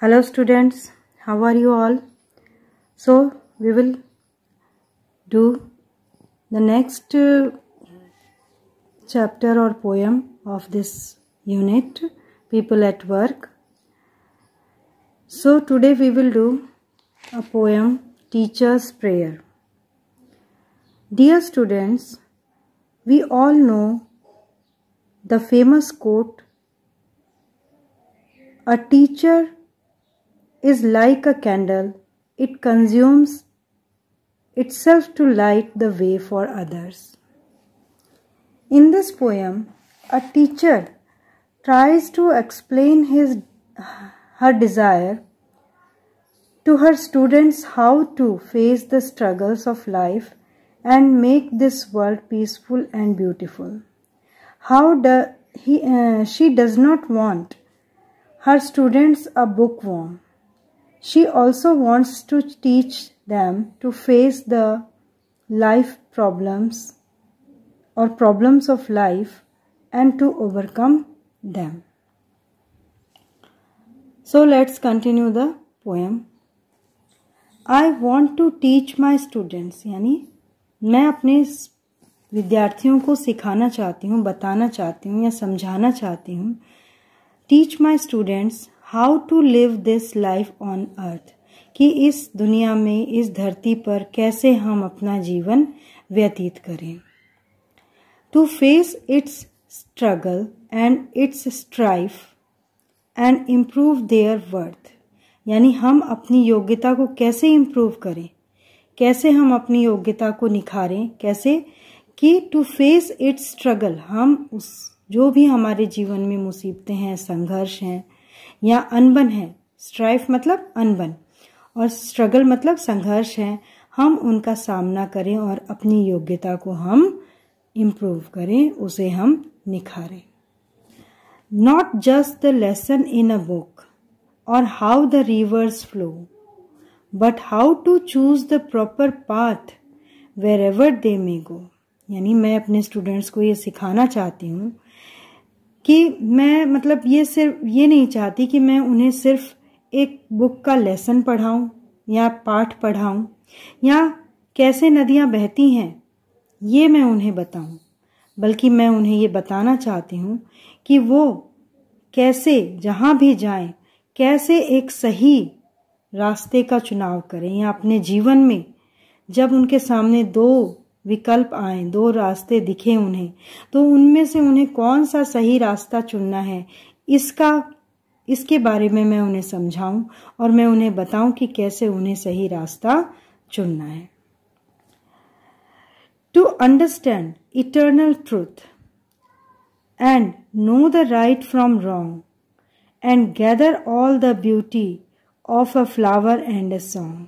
Hello students, how are you all? So we will do the next chapter or poem of this unit, People at Work. So today we will do a poem, Teacher's Prayer. Dear students, we all know the famous quote, "A teacher is like a candle, it consumes itself to light the way for others." In this poem, a teacher tries to explain her desire to her students how to face the struggles of life and make this world peaceful and beautiful. She does not want her students a bookworm. She also wants to teach them to face the life problems or problems of life and to overcome them. So let's continue the poem. I want to teach my students, यानी मैं अपने विद्यार्थियों को सिखाना चाहती हूँ, बताना चाहती हूँ या समझाना चाहती हूँ. Teach my students how to live this life on earth, कि इस दुनिया में, इस धरती पर कैसे हम अपना जीवन व्यतीत करें. To face its struggle and its strife and improve their worth, यानी हम अपनी योग्यता को कैसे इम्प्रूव करें, कैसे हम अपनी योग्यता को निखारें, कैसे कि to face its struggle, हम उस जो भी हमारे जीवन में मुसीबतें हैं, संघर्ष हैं या अनबन है, स्ट्राइफ मतलब अनबन और स्ट्रगल मतलब संघर्ष है, हम उनका सामना करें और अपनी योग्यता को हम इम्प्रूव करें, उसे हम निखारें. Not just the lesson in a book और how the rivers flow, but how to choose the proper path wherever they may go. यानी मैं अपने स्टूडेंट्स को ये सिखाना चाहती हूँ कि मैं मतलब ये नहीं चाहती कि मैं उन्हें सिर्फ एक बुक का लेसन पढ़ाऊं या पाठ पढ़ाऊं या कैसे नदियां बहती हैं ये मैं उन्हें बताऊं, बल्कि मैं उन्हें ये बताना चाहती हूं कि वो कैसे जहां भी जाएं कैसे एक सही रास्ते का चुनाव करें, या अपने जीवन में जब उनके सामने दो विकल्प आए, दो रास्ते दिखे उन्हें, तो उनमें से उन्हें कौन सा सही रास्ता चुनना है, इसके बारे में मैं उन्हें समझाऊं और मैं उन्हें बताऊं कि कैसे उन्हें सही रास्ता चुनना है. To understand eternal truth and know the right from wrong and gather all the beauty of a flower and a song.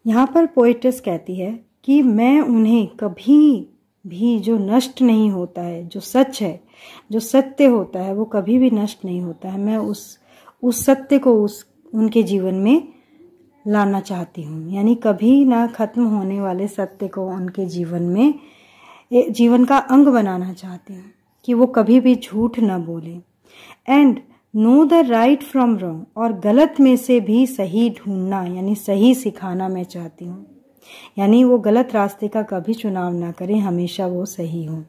यहाँ पर पोएट्स कहती है कि मैं उन्हें कभी भी जो नष्ट नहीं होता है, जो सच है, जो सत्य होता है, वो कभी भी नष्ट नहीं होता है, मैं उस सत्य को उनके जीवन में लाना चाहती हूँ. यानी कभी ना खत्म होने वाले सत्य को उनके जीवन में जीवन का अंग बनाना चाहती हूँ कि वो कभी भी झूठ ना बोले. And know the right from wrong, और गलत में से भी सही ढूंढना यानी सही सिखाना मैं चाहती हूँ. यानी वो गलत रास्ते का कभी चुनाव ना करें, हमेशा वो सही हो.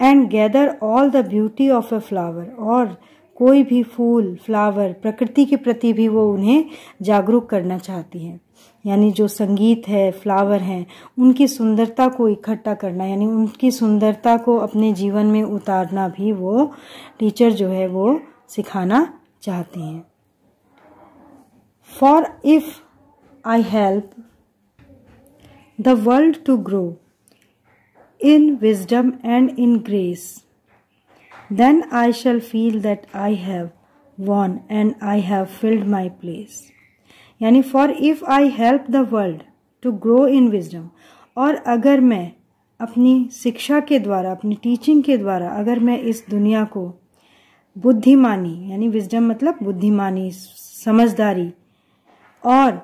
And gather all the beauty of a flower, और कोई भी फूल, फ्लावर, प्रकृति के प्रति भी वो उन्हें जागरूक करना चाहती है. यानी जो संगीत है, फ्लावर हैं, उनकी सुंदरता को इकट्ठा करना, यानी उनकी सुंदरता को अपने जीवन में उतारना भी वो टीचर जो है वो सिखाना चाहते हैं. For if I help the world to grow in wisdom and in grace, then I shall feel that I have won and I have filled my place. यानी for if I help the world to grow in wisdom, और अगर मैं अपनी शिक्षा के द्वारा, अपनी teaching के द्वारा अगर मैं इस दुनिया को बुद्धिमानी, यानी विजडम मतलब बुद्धिमानी, समझदारी, और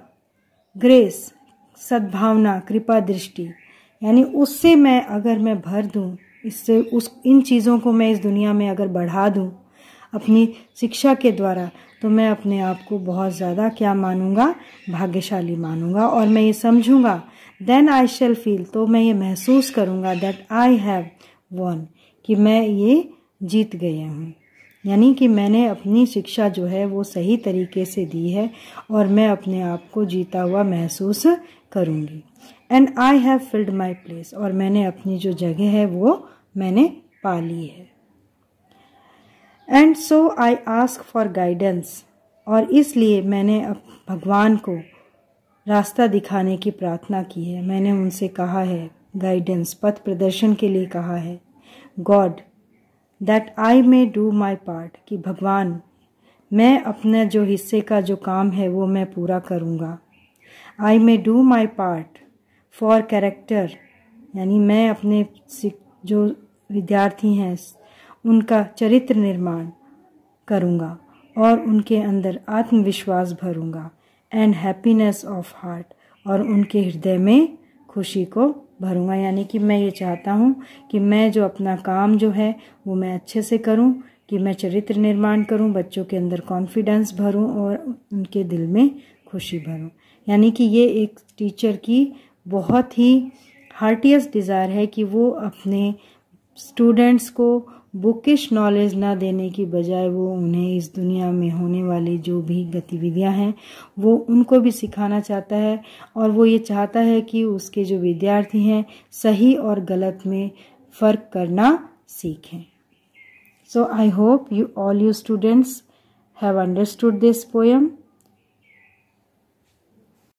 ग्रेस सद्भावना, कृपा दृष्टि यानी उससे मैं अगर मैं भर दूं, इससे इन चीज़ों को मैं इस दुनिया में अगर बढ़ा दूं अपनी शिक्षा के द्वारा, तो मैं अपने आप को बहुत ज़्यादा क्या मानूंगा, भाग्यशाली मानूंगा। और मैं ये समझूंगा, देन आई शैल फील, तो मैं ये महसूस करूंगा दैट आई हैव वन, कि मैं ये जीत गया हूँ, यानी कि मैंने अपनी शिक्षा जो है वो सही तरीके से दी है और मैं अपने आप को जीता हुआ महसूस करूँगी। And I have filled my place, और मैंने अपनी जो जगह है वो मैंने पा ली है। And so I ask for guidance, और इसलिए मैंने भगवान को रास्ता दिखाने की प्रार्थना की है। मैंने उनसे कहा है गाइडेंस, पथ प्रदर्शन के लिए कहा है। God that I may do my part, कि भगवान मैं अपना जो हिस्से का जो काम है वो मैं पूरा करूँगा। I may do my part for character, यानी मैं अपने जो विद्यार्थी हैं उनका चरित्र निर्माण करूँगा और उनके अंदर आत्मविश्वास भरूँगा। एंड हैप्पीनेस ऑफ हार्ट, और उनके हृदय में खुशी को भरूँगा। यानी कि मैं ये चाहता हूँ कि मैं जो अपना काम जो है वो मैं अच्छे से करूँ, कि मैं चरित्र निर्माण करूँ, बच्चों के अंदर कॉन्फिडेंस भरूँ और उनके दिल में खुशी भरूँ। यानी कि ये एक टीचर की बहुत ही हार्टिएस्ट डिज़ायर है कि वो अपने स्टूडेंट्स को बुकिश नॉलेज ना देने की बजाय वो उन्हें इस दुनिया में होने वाली जो भी गतिविधियां हैं वो उनको भी सिखाना चाहता है, और वो ये चाहता है कि उसके जो विद्यार्थी हैं सही और गलत में फ़र्क करना सीखें। So I hope you students have understood this poem.